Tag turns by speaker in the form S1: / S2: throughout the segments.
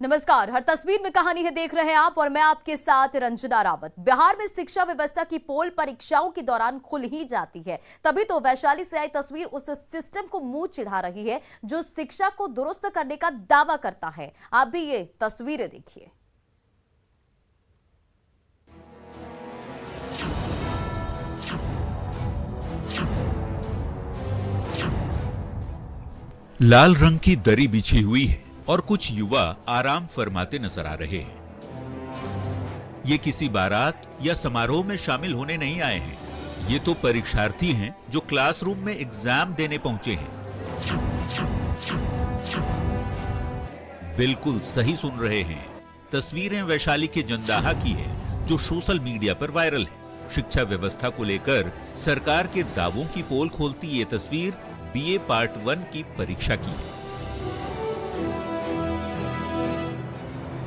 S1: नमस्कार। हर तस्वीर में कहानी है देख रहे हैं आप और मैं आपके साथ रंजना रावत। बिहार में शिक्षा व्यवस्था की पोल परीक्षाओं के दौरान खुल ही जाती है, तभी तो वैशाली से आई तस्वीर उस सिस्टम को मुंह चिढ़ा रही है जो शिक्षा को दुरुस्त करने का दावा करता है। आप भी ये तस्वीरें देखिए।
S2: लाल रंग की दरी बिछी हुई है और कुछ युवा आराम फरमाते नजर आ रहे हैं। ये किसी बारात या समारोह में शामिल होने नहीं आए हैं। ये तो परीक्षार्थी हैं जो क्लासरूम में एग्जाम देने पहुंचे हैं। बिल्कुल सही सुन रहे हैं। तस्वीरें वैशाली के जंदाहा की है जो सोशल मीडिया पर वायरल है। शिक्षा व्यवस्था को लेकर सरकार के दावों की पोल खोलती ये तस्वीर बीए पार्ट 1 की परीक्षा की है।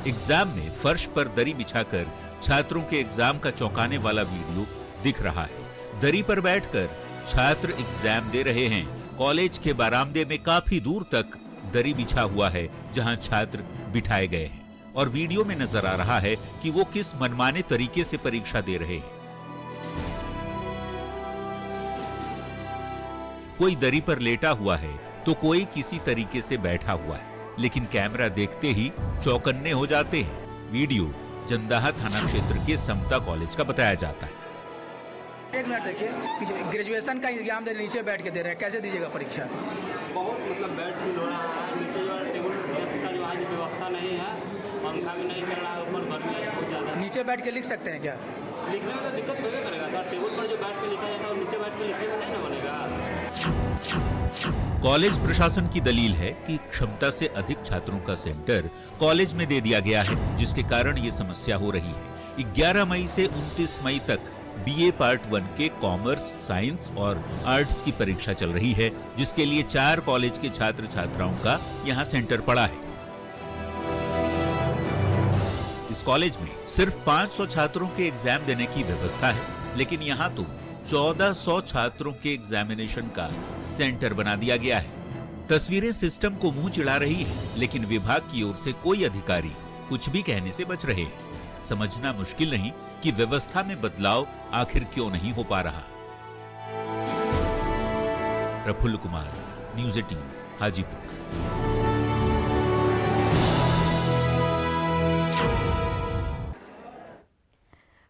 S2: एग्जाम में फर्श पर दरी बिछाकर छात्रों के एग्जाम का चौंकाने वाला वीडियो दिख रहा है। दरी पर बैठकर छात्र एग्जाम दे रहे हैं। कॉलेज के बरामदे में काफी दूर तक दरी बिछा हुआ है जहां छात्र बिठाए गए हैं और वीडियो में नजर आ रहा है कि वो किस मनमाने तरीके से परीक्षा दे रहे हैं। कोई दरी पर लेटा हुआ है तो कोई किसी तरीके से बैठा हुआ है, लेकिन कैमरा देखते ही चौकन्ने हो जाते हैं। वीडियो जंदाहा थाना क्षेत्र के समता कॉलेज का बताया जाता है।
S3: एक मिनट देखिए, ग्रेजुएशन का एग्जाम दे नीचे बैठ के दे रहे हैं, कैसे दीजिएगा परीक्षा?
S4: बहुत बैड फील हो रहा है। नीचे जो टेबल का जो आज व्यवस्था नहीं है, पंखा भी नहीं चल रहा है, ऊपर गर्मी है बहुत ज्यादा।
S3: नीचे बैठ के लिख सकते हैं क्या?
S4: लिखने में तो दिक्कत होगा करेगा सर। टेबल पर जो बैठ के लिखा जाता है नीचे बैठ के लिखने में नहीं ना बनेगा।
S2: कॉलेज प्रशासन की दलील है कि क्षमता से अधिक छात्रों का सेंटर कॉलेज में दे दिया गया है, जिसके कारण ये समस्या हो रही है। 11 मई से 29 मई तक बीए पार्ट 1 के कॉमर्स, साइंस और आर्ट्स की परीक्षा चल रही है, जिसके लिए 4 कॉलेज के छात्र छात्राओं का यहाँ सेंटर पड़ा है। इस कॉलेज में सिर्फ 500 छात्रों के एग्जाम देने की व्यवस्था है, लेकिन यहाँ तो 1400 छात्रों के एग्जामिनेशन का सेंटर बना दिया गया है। तस्वीरें सिस्टम को मुंह चिढ़ा रही है, लेकिन विभाग की ओर से कोई अधिकारी कुछ भी कहने से बच रहे हैं। समझना मुश्किल नहीं कि व्यवस्था में बदलाव आखिर क्यों नहीं हो पा रहा। प्रफुल्ल कुमार, न्यूज़ 18, हाजीपुर।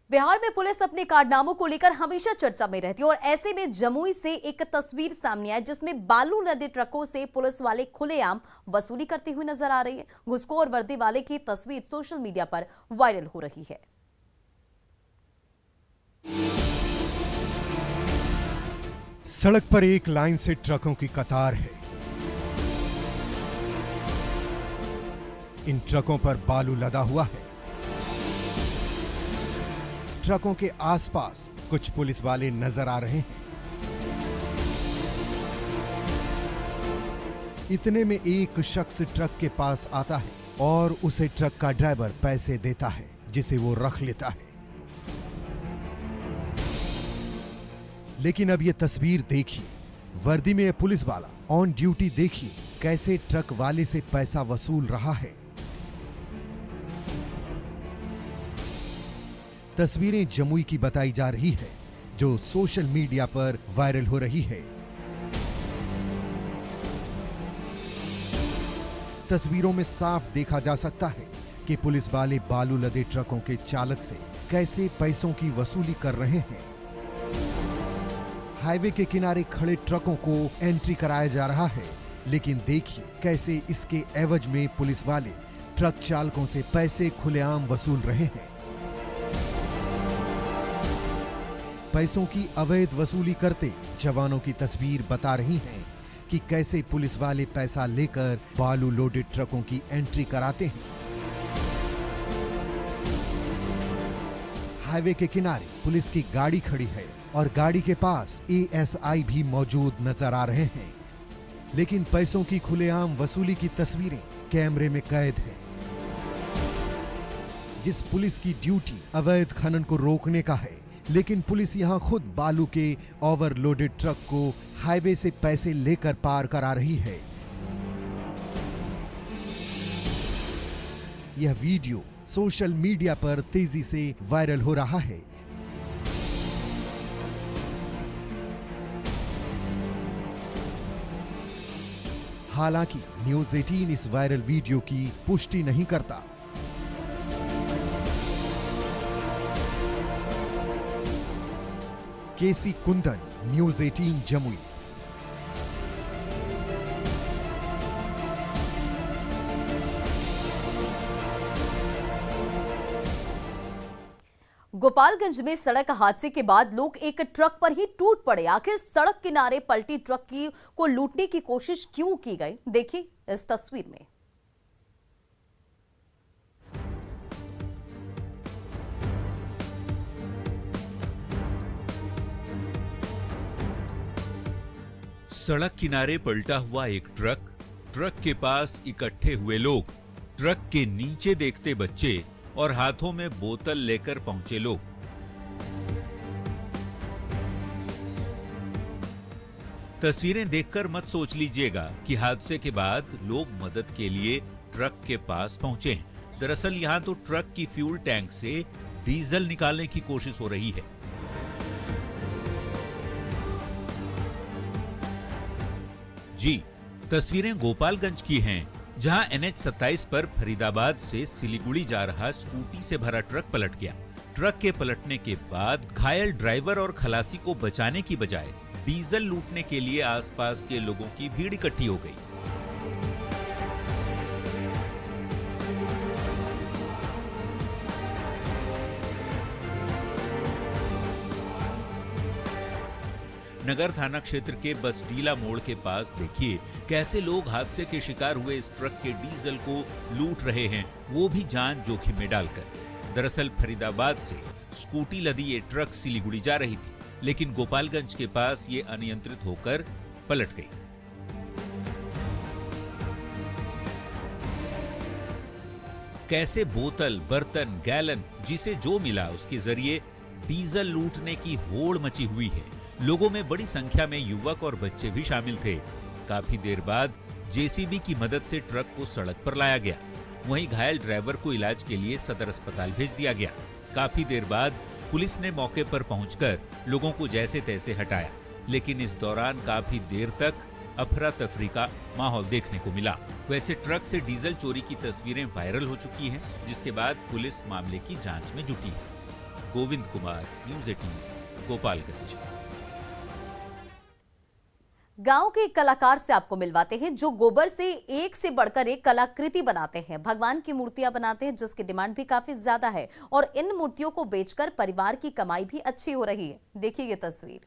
S1: बिहार में पुलिस अपने कारनामों को लेकर हमेशा चर्चा में रहती है और ऐसे में जमुई से एक तस्वीर सामने आई जिसमें बालू लदे ट्रकों से पुलिस वाले खुलेआम वसूली करते हुए नजर आ रही है। घुसखोर वर्दी वाले की तस्वीर सोशल मीडिया पर वायरल हो रही है।
S5: सड़क पर एक लाइन से ट्रकों की कतार है। इन ट्रकों पर बालू लदा हुआ है। ट्रकों के आसपास कुछ पुलिस वाले नजर आ रहे हैं। इतने में एक शख्स ट्रक के पास आता है और उसे ट्रक का ड्राइवर पैसे देता है, जिसे वो रख लेता है। लेकिन अब ये तस्वीर देखिए, वर्दी में ये पुलिस वाला ऑन ड्यूटी देखिए कैसे ट्रक वाले से पैसा वसूल रहा है। तस्वीरें जमुई की बताई जा रही है जो सोशल मीडिया पर वायरल हो रही है। तस्वीरों में साफ देखा जा सकता है कि पुलिस वाले बालू लदे ट्रकों के चालक से कैसे पैसों की वसूली कर रहे हैं। हाईवे के किनारे खड़े ट्रकों को एंट्री कराया जा रहा है, लेकिन देखिए कैसे इसके एवज में पुलिस वाले ट्रक चालकों से पैसे खुलेआम वसूल रहे हैं। पैसों की अवैध वसूली करते जवानों की तस्वीर बता रही है कि कैसे पुलिस वाले पैसा लेकर बालू लोडेड ट्रकों की एंट्री कराते हैं। हाईवे के किनारे पुलिस की गाड़ी खड़ी है और गाड़ी के पास एएसआई भी मौजूद नजर आ रहे हैं, लेकिन पैसों की खुलेआम वसूली की तस्वीरें कैमरे में कैद है। जिस पुलिस की ड्यूटी अवैध खनन को रोकने का है, लेकिन पुलिस यहां खुद बालू के ओवरलोडेड ट्रक को हाईवे से पैसे लेकर पार करा रही है। यह वीडियो सोशल मीडिया पर तेजी से वायरल हो रहा है। हालांकि न्यूज 18 इस वायरल वीडियो की पुष्टि नहीं करता। केसी कुंदन, न्यूज 18 जमुई।
S1: गोपालगंज में सड़क हादसे के बाद लोग एक ट्रक पर ही टूट पड़े। आखिर सड़क किनारे पलटी ट्रक को लूटने की कोशिश क्यों की गई, देखिए इस तस्वीर में।
S2: सड़क किनारे पलटा हुआ एक ट्रक के पास इकट्ठे हुए लोग, ट्रक के नीचे देखते बच्चे और हाथों में बोतल लेकर पहुंचे लोग। तस्वीरें देखकर मत सोच लीजिएगा कि हादसे के बाद लोग मदद के लिए ट्रक के पास पहुंचे हैं। दरअसल यहां तो ट्रक की फ्यूल टैंक से डीजल निकालने की कोशिश हो रही है। जी, तस्वीरें गोपालगंज की हैं, जहां NH 27 पर फरीदाबाद से सिलीगुड़ी जा रहा स्कूटी से भरा ट्रक पलट गया। ट्रक के पलटने के बाद घायल ड्राइवर और खलासी को बचाने की बजाय डीजल लूटने के लिए आसपास के लोगों की भीड़ इकट्ठी हो गई। नगर थाना क्षेत्र के बसडीला मोड़ के पास देखिए कैसे लोग हादसे के शिकार हुए इस ट्रक के डीजल को लूट रहे हैं, वो भी जान जोखिम में डालकर। दरअसल फरीदाबाद से स्कूटी लदी ये ट्रक सिलीगुड़ी जा रही थी, लेकिन गोपालगंज के पास ये अनियंत्रित होकर पलट गई। कैसे बोतल, बर्तन, गैलन जिसे जो मिला उसके जरिए डीजल लूटने की होड़ मची हुई है। लोगों में बड़ी संख्या में युवक और बच्चे भी शामिल थे। काफी देर बाद जेसीबी की मदद से ट्रक को सड़क पर लाया गया। वहीं घायल ड्राइवर को इलाज के लिए सदर अस्पताल भेज दिया गया। काफी देर बाद पुलिस ने मौके पर पहुंचकर लोगों को जैसे तैसे हटाया, लेकिन इस दौरान काफी देर तक अफरा तफरी का माहौल देखने को मिला। वैसे ट्रक से डीजल चोरी की तस्वीरें वायरल हो चुकी हैं, जिसके बाद पुलिस मामले की जांच में जुटी है। गोविंद कुमार, न्यूज 18, गोपालगंज।
S1: गांव के एक कलाकार से आपको मिलवाते हैं जो गोबर से एक से बढ़कर एक कलाकृति बनाते हैं। भगवान की मूर्तियां बनाते हैं जिसकी डिमांड भी काफी ज्यादा है और इन मूर्तियों को बेचकर परिवार की कमाई भी अच्छी हो रही है। देखिए ये तस्वीर।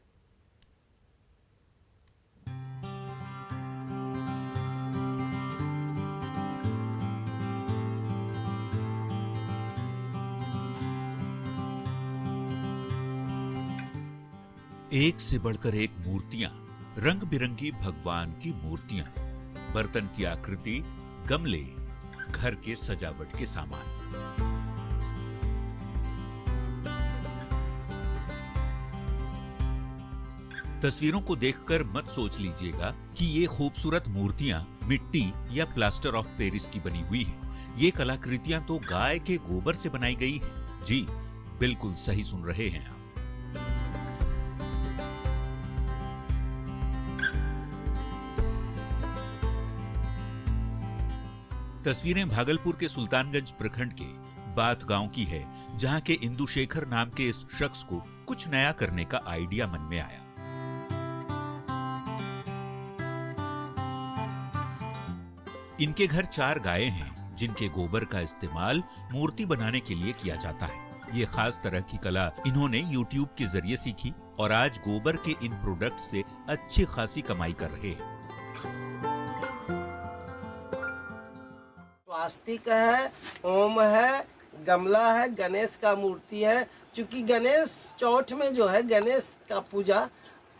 S2: एक से बढ़कर एक मूर्तियां, रंग बिरंगी भगवान की मूर्तियां, बर्तन की आकृति, गमले, घर के सजावट के सामान। तस्वीरों को देखकर मत सोच लीजिएगा कि ये खूबसूरत मूर्तियां मिट्टी या प्लास्टर ऑफ पेरिस की बनी हुई हैं। ये कलाकृतियां तो गाय के गोबर से बनाई गई हैं। जी, बिल्कुल सही सुन रहे हैं आप। तस्वीरें भागलपुर के सुल्तानगंज प्रखंड के बात गांव की है, जहां के इंदुशेखर नाम के इस शख्स को कुछ नया करने का आइडिया मन में आया। इनके घर 4 गायें हैं, जिनके गोबर का इस्तेमाल मूर्ति बनाने के लिए किया जाता है। ये खास तरह की कला इन्होंने YouTube के जरिए सीखी और आज गोबर के इन प्रोडक्ट से अच्छी खासी कमाई कर रहे हैं।
S6: स्वास्तिक है, ओम है, गमला है, गणेश का मूर्ति है। क्योंकि गणेश चौथ में जो है गणेश का पूजा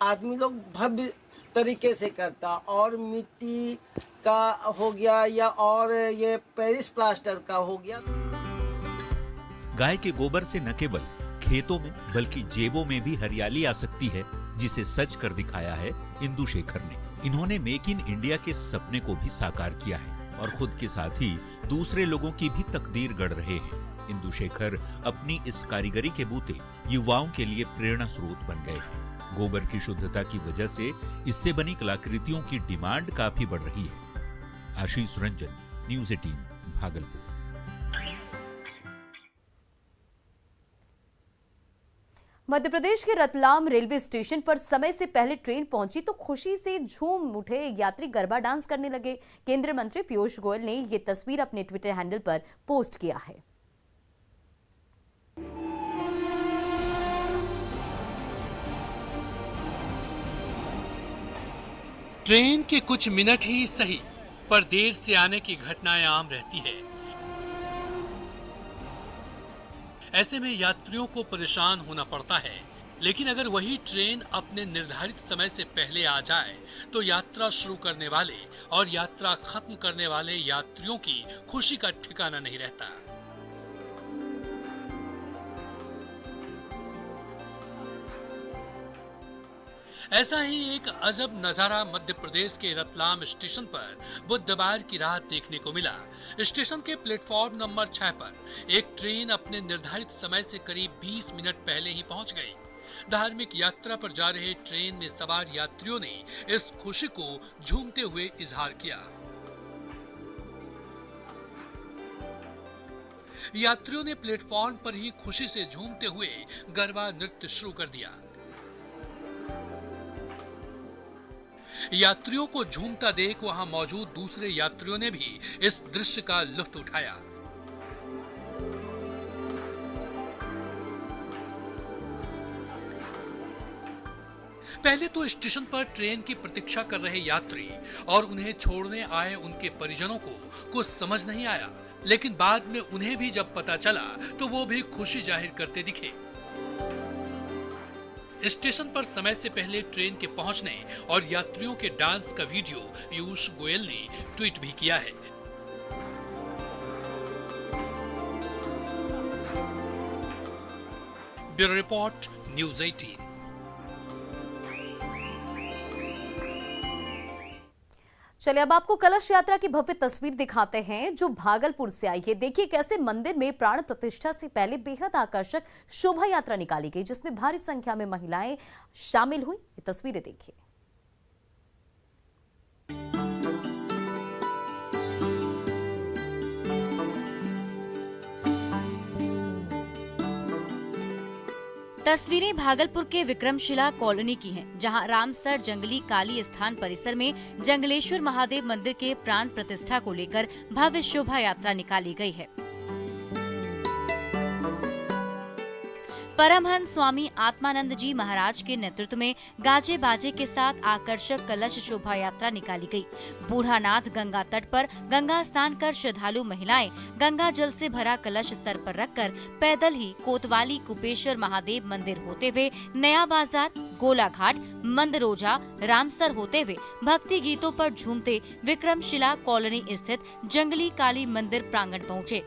S6: आदमी लोग भव्य तरीके से करता, और मिट्टी का हो गया या और ये पेरिस प्लास्टर का हो गया।
S2: गाय के गोबर से न केवल खेतों में बल्कि जेबों में भी हरियाली आ सकती है, जिसे सच कर दिखाया है इंदुशेखर ने। इन्होंने मेक इन इंडिया के सपने को भी साकार किया है और खुद के साथ ही दूसरे लोगों की भी तकदीर गढ़ रहे हैं। इंदु शेखर अपनी इस कारीगरी के बूते युवाओं के लिए प्रेरणा स्रोत बन गए हैं। गोबर की शुद्धता की वजह से इससे बनी कलाकृतियों की डिमांड काफी बढ़ रही है। आशीष रंजन, न्यूज़ 18, भागलपुर।
S1: मध्य प्रदेश के रतलाम रेलवे स्टेशन पर समय से पहले ट्रेन पहुंची तो खुशी से झूम उठे यात्री गरबा डांस करने लगे। केंद्रीय मंत्री पीयूष गोयल ने ये तस्वीर अपने ट्विटर हैंडल पर पोस्ट किया है।
S7: ट्रेन के कुछ मिनट ही सही, पर देर से आने की घटनाएं आम रहती है। ऐसे में यात्रियों को परेशान होना पड़ता है, लेकिन अगर वही ट्रेन अपने निर्धारित समय से पहले आ जाए तो यात्रा शुरू करने वाले और यात्रा खत्म करने वाले यात्रियों की खुशी का ठिकाना नहीं रहता। ऐसा ही एक अजब नजारा मध्य प्रदेश के रतलाम स्टेशन पर बुधवार की रात देखने को मिला। स्टेशन के प्लेटफॉर्म नंबर 6 पर एक ट्रेन अपने निर्धारित समय से करीब 20 मिनट पहले ही पहुंच गई। धार्मिक यात्रा पर जा रहे ट्रेन में सवार यात्रियों ने इस खुशी को झूमते हुए इजहार किया। यात्रियों ने प्लेटफॉर्म पर ही खुशी से झूमते हुए गरबा नृत्य शुरू कर दिया। यात्रियों को झूमता देख वहां मौजूद दूसरे यात्रियों ने भी इस दृश्य का लुत्फ उठाया। पहले तो स्टेशन पर ट्रेन की प्रतीक्षा कर रहे यात्री और उन्हें छोड़ने आए उनके परिजनों को कुछ समझ नहीं आया, लेकिन बाद में उन्हें भी जब पता चला तो वो भी खुशी जाहिर करते दिखे। स्टेशन पर समय से पहले ट्रेन के पहुंचने और यात्रियों के डांस का वीडियो पीयूष गोयल ने ट्वीट भी किया है। Bureau report, news 18।
S1: चलिए अब आपको कलश यात्रा की भव्य तस्वीर दिखाते हैं जो भागलपुर से आई है। देखिए कैसे मंदिर में प्राण प्रतिष्ठा से पहले बेहद आकर्षक शोभा यात्रा निकाली गई, जिसमें भारी संख्या में महिलाएं शामिल हुई। ये तस्वीरें देखिए।
S8: तस्वीरें भागलपुर के विक्रमशिला कॉलोनी की हैं, जहां रामसर जंगली काली स्थान परिसर में जंगलेश्वर महादेव मंदिर के प्राण प्रतिष्ठा को लेकर भव्य शोभा यात्रा निकाली गई है। परमहंस स्वामी आत्मानंद जी महाराज के नेतृत्व में गाजे बाजे के साथ आकर्षक कलश शोभा यात्रा निकाली गई। बूढ़ानाथ गंगा तट पर गंगा स्नान कर श्रद्धालु महिलाएं गंगा जल से भरा कलश सर पर रखकर पैदल ही कोतवाली कुपेश्वर महादेव मंदिर होते हुए नया बाजार, गोलाघाट, मंदरोजा, रामसर होते हुए भक्ति गीतों पर झूमते विक्रमशिला कॉलोनी स्थित जंगली काली मंदिर प्रांगण पहुँचे।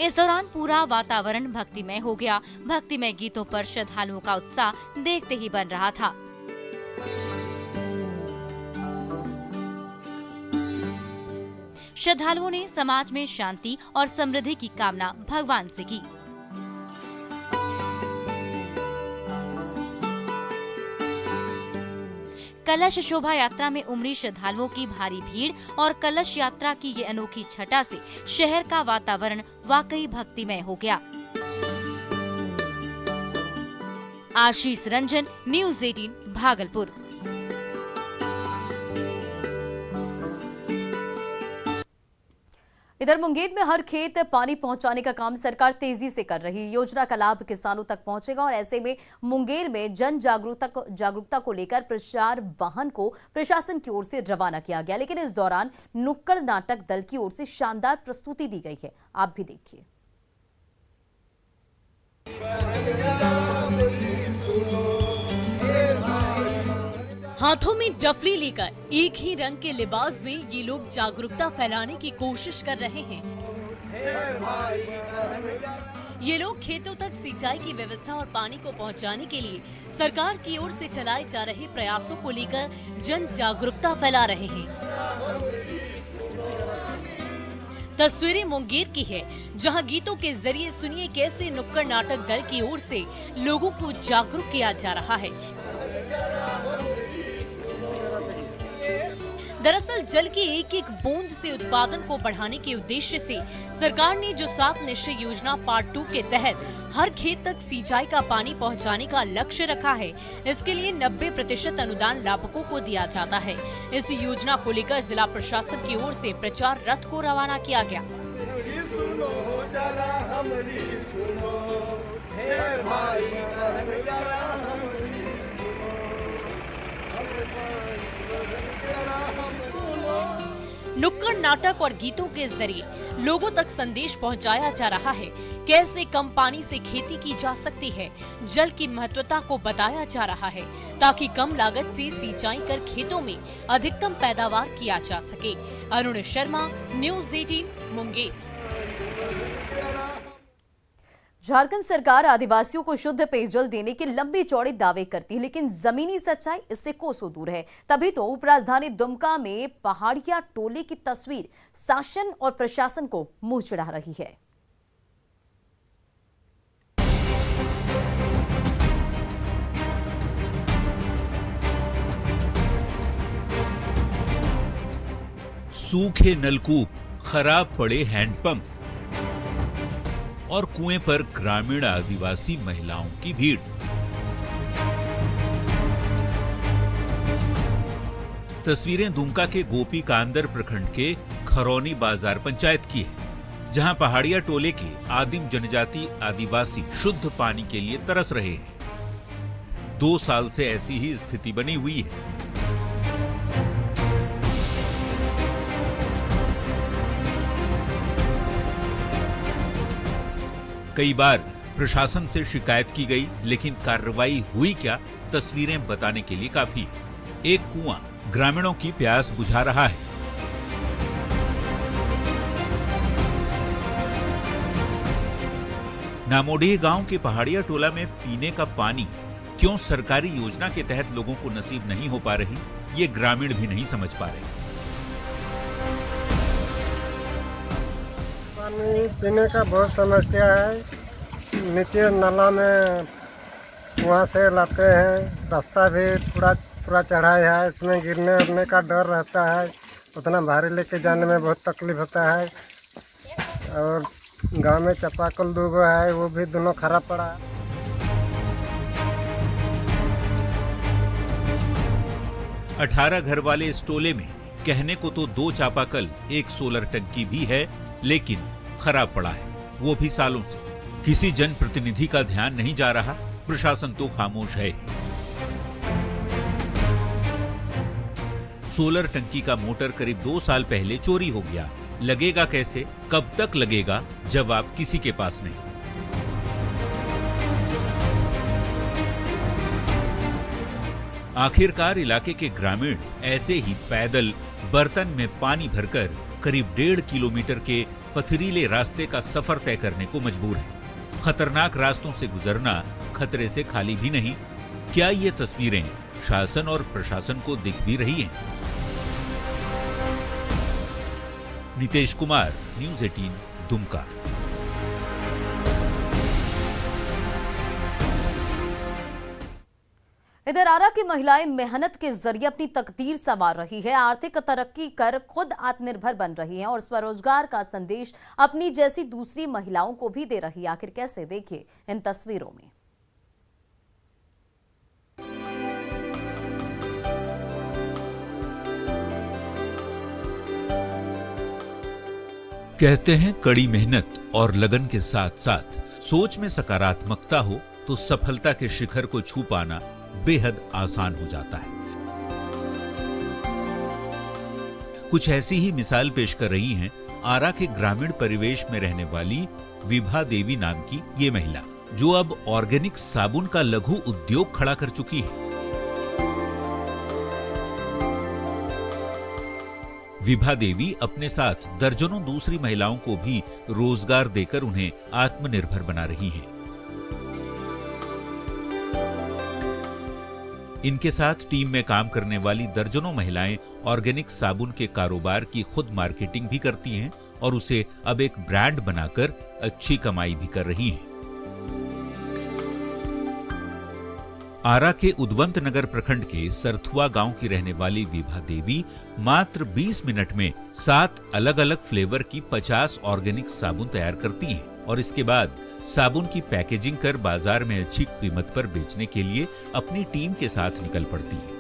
S8: इस दौरान पूरा वातावरण भक्तिमय हो गया। भक्तिमय गीतों पर श्रद्धालुओं का उत्साह देखते ही बन रहा था। श्रद्धालुओं ने समाज में शांति और समृद्धि की कामना भगवान से की। कलश शोभा यात्रा में उमड़ी श्रद्धालुओं की भारी भीड़ और कलश यात्रा की ये अनोखी छटा से शहर का वातावरण वाकई भक्तिमय हो गया। आशीष रंजन, न्यूज़ 18, भागलपुर।
S1: इधर मुंगेर में हर खेत पानी पहुंचाने का काम सरकार तेजी से कर रही है। योजना का लाभ किसानों तक पहुंचेगा और ऐसे में मुंगेर में जन जागरूकता को लेकर प्रचार वाहन को प्रशासन की ओर से रवाना किया गया, लेकिन इस दौरान नुक्कड़ नाटक दल की ओर से शानदार प्रस्तुति दी गई है। आप भी देखिए।
S9: हाथों में डफली लेकर एक ही रंग के लिबास में ये लोग जागरूकता फैलाने की कोशिश कर रहे हैं। ये लोग खेतों तक सिंचाई की व्यवस्था और पानी को पहुंचाने के लिए सरकार की ओर से चलाए जा रहे प्रयासों को लेकर जन जागरूकता फैला रहे हैं। तस्वीरें मुंगेर की है, जहां गीतों के जरिए सुनिए कैसे नुक्कड़ नाटक दल की ओर से लोगों को जागरूक किया जा रहा है। दरअसल जल की एक एक बूंद से उत्पादन को बढ़ाने के उद्देश्य से सरकार ने जो 7 निश्चय योजना पार्ट 2 के तहत हर खेत तक सिंचाई का पानी पहुंचाने का लक्ष्य रखा है। इसके लिए 90% अनुदान लाभुकों को दिया जाता है। इस योजना को लेकर जिला प्रशासन की ओर से प्रचार रथ को रवाना किया गया। नुक्कड़ नाटक और गीतों के जरिए लोगों तक संदेश पहुंचाया जा रहा है। कैसे कम पानी से खेती की जा सकती है, जल की महत्वता को बताया जा रहा है, ताकि कम लागत से सिंचाई कर खेतों में अधिकतम पैदावार किया जा सके। अरुण शर्मा, न्यूज़ 18 मुंगेर।
S1: झारखंड सरकार आदिवासियों को शुद्ध पेयजल देने के लंबी चौड़े दावे करती है, लेकिन जमीनी सच्चाई इससे कोसों दूर है। तभी तो उपराजधानी दुमका में पहाड़िया टोले की तस्वीर शासन और प्रशासन को मुंह चिढ़ा रही है।
S2: सूखे नलकूप, खराब पड़े हैंडपंप और कुएं पर ग्रामीण आदिवासी महिलाओं की भीड़। तस्वीरें दुमका के गोपी कांदर प्रखंड के खरौनी बाजार पंचायत की है, जहां पहाड़िया टोले के आदिम जनजाति आदिवासी शुद्ध पानी के लिए तरस रहे हैं। 2 साल से ऐसी ही स्थिति बनी हुई है। कई बार प्रशासन से शिकायत की गई, लेकिन कार्रवाई हुई क्या, तस्वीरें बताने के लिए काफी। एक कुआं ग्रामीणों की प्यास बुझा रहा है। नामोडीह गांव के पहाड़िया टोला में पीने का पानी क्यों सरकारी योजना के तहत लोगों को नसीब नहीं हो पा रही, ये ग्रामीण भी नहीं समझ पा रहे।
S10: पानी पीने का बहुत समस्या है। नीचे नाला में वहाँ से लाते हैं, रास्ता भी पूरा चढ़ाई है, इसमें गिरने उड़ने का डर रहता है। उतना भारी लेके जाने में बहुत तकलीफ होता है। और गांव में चापाकल 2 है, वो भी दोनों खराब पड़ा है।
S2: है 18 घर वाले इस टोले में कहने को तो 2 चापाकल, 1 सोलर टंकी भी है, लेकिन खराब पड़ा है, वो भी सालों से। किसी जनप्रतिनिधि का ध्यान नहीं जा रहा, प्रशासन तो खामोश है। सोलर टंकी का मोटर करीब 2 साल पहले चोरी हो गया। लगेगा कैसे, कब तक लगेगा, जवाब किसी के पास नहीं। आखिरकार इलाके के ग्रामीण ऐसे ही पैदल बर्तन में पानी भरकर करीब 1.5 किलोमीटर के पथरीले रास्ते का सफर तय करने को मजबूर है। खतरनाक रास्तों से गुजरना खतरे से खाली भी नहीं। क्या ये तस्वीरें शासन और प्रशासन को दिख भी रही हैं? नितेश कुमार, न्यूज़ 18 दुमका।
S1: इधर आरा की महिलाएं मेहनत के जरिए अपनी तकदीर संवार रही है, आर्थिक तरक्की कर खुद आत्मनिर्भर बन रही हैं और स्वरोजगार का संदेश अपनी जैसी दूसरी महिलाओं को भी दे रही है। आखिर कैसे, देखिए इन तस्वीरों में।
S2: कहते हैं कड़ी मेहनत और लगन के साथ साथ सोच में सकारात्मकता हो तो सफलता के शिखर को छू पाना बेहद आसान हो जाता है। कुछ ऐसी ही मिसाल पेश कर रही हैं आरा के ग्रामीण परिवेश में रहने वाली विभा देवी नाम की ये महिला, जो अब ऑर्गेनिक साबुन का लघु उद्योग खड़ा कर चुकी है। विभा देवी अपने साथ दर्जनों दूसरी महिलाओं को भी रोजगार देकर उन्हें आत्मनिर्भर बना रही हैं। इनके साथ टीम में काम करने वाली दर्जनों महिलाएं ऑर्गेनिक साबुन के कारोबार की खुद मार्केटिंग भी करती हैं और उसे अब एक ब्रांड बनाकर अच्छी कमाई भी कर रही हैं। आरा के उद्वंत नगर प्रखंड के सरथुआ गांव की रहने वाली विभा देवी मात्र 20 मिनट में 7 अलग-अलग फ्लेवर की 50 ऑर्गेनिक साबुन तैयार करती हैं और इसके बाद साबुन की पैकेजिंग कर बाजार में अच्छी कीमत पर बेचने के लिए अपनी टीम के साथ निकल पड़ती है।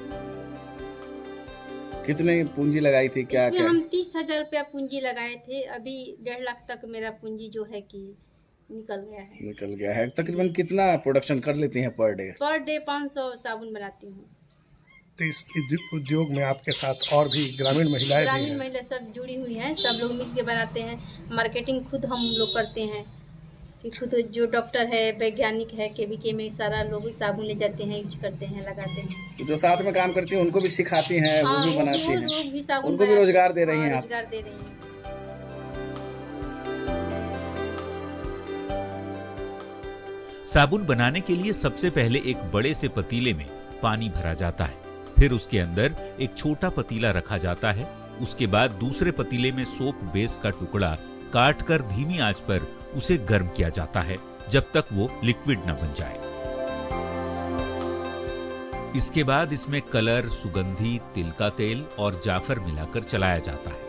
S11: कितने पूंजी लगाई थी? क्या
S12: इसमें हम 30,000 रुपया पूंजी लगाए थे। अभी 1.5 लाख तक मेरा पूंजी जो है कि निकल गया है।
S11: तकरीबन कितना प्रोडक्शन कर लेती हैं पर डे?
S12: पर डे 500 साबुन बनाती हूँ।
S10: तो इस उद्योग में आपके साथ और भी ग्रामीण महिलाएं
S12: महिला सब जुड़ी हुई हैं। सब लोग मिल के बनाते हैं। मार्केटिंग खुद हम लोग करते हैं कि खुद जो डॉक्टर है, वैज्ञानिक है, केवीके में सारा लोग साबुन ले जाते हैं, यूज करते हैं, लगाते हैं।
S11: तो जो साथ में काम करती हैं उनको भी सिखाती हैं, वो भी बनाती हैं, उनको भी रोजगार दे रही हैं आप?
S12: रोजगार दे रही हैं।
S2: साबुन बनाने के लिए सबसे पहले एक बड़े से पतीले में पानी भरा जाता है, फिर उसके अंदर एक छोटा पतीला रखा जाता है। उसके बाद दूसरे पतीले में सोप बेस का टुकड़ा काटकर धीमी आंच पर उसे गर्म किया जाता है जब तक वो लिक्विड न बन जाए। इसके बाद इसमें कलर, सुगंधी, तिल का तेल और जाफर मिलाकर चलाया जाता है।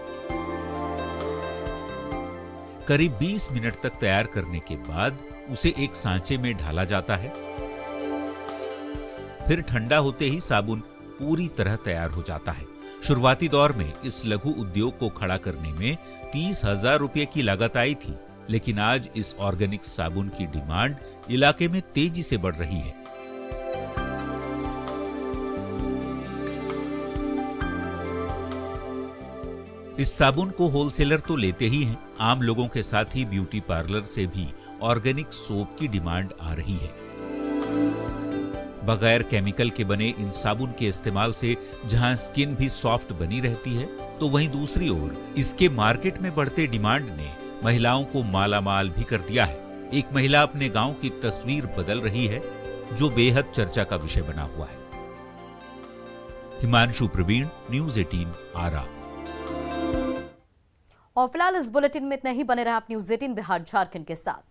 S2: करीब 20 मिनट तक तैयार करने के बाद उसे एक सांचे में ढाला जाता है। फिर ठंडा होते ही साबुन पूरी तरह तैयार हो जाता है। शुरुआती दौर में इस लघु उद्योग को खड़ा करने में 30,000 रुपए की लागत आई थी, लेकिन आज इस ऑर्गेनिक साबुन की डिमांड इलाके में तेजी से बढ़ रही है। इस साबुन को होलसेलर तो लेते ही हैं, आम लोगों के साथ ही ब्यूटी पार्लर से भी ऑर्गेनिक सोप की डिमांड आ रही है। बगैर केमिकल के बने इन साबुन के इस्तेमाल से जहां स्किन भी सॉफ्ट बनी रहती है, तो वहीं दूसरी ओर इसके मार्केट में बढ़ते डिमांड ने महिलाओं को मालामाल भी कर दिया है। एक महिला अपने गांव की तस्वीर बदल रही है, जो बेहद चर्चा का विषय बना हुआ है। हिमांशु प्रवीण, न्यूज़ 18 आरा।
S1: और फिलहाल इस बुलेटिन में इतना ही। बने रहा आप न्यूज़ 18 बिहार झारखंड के साथ।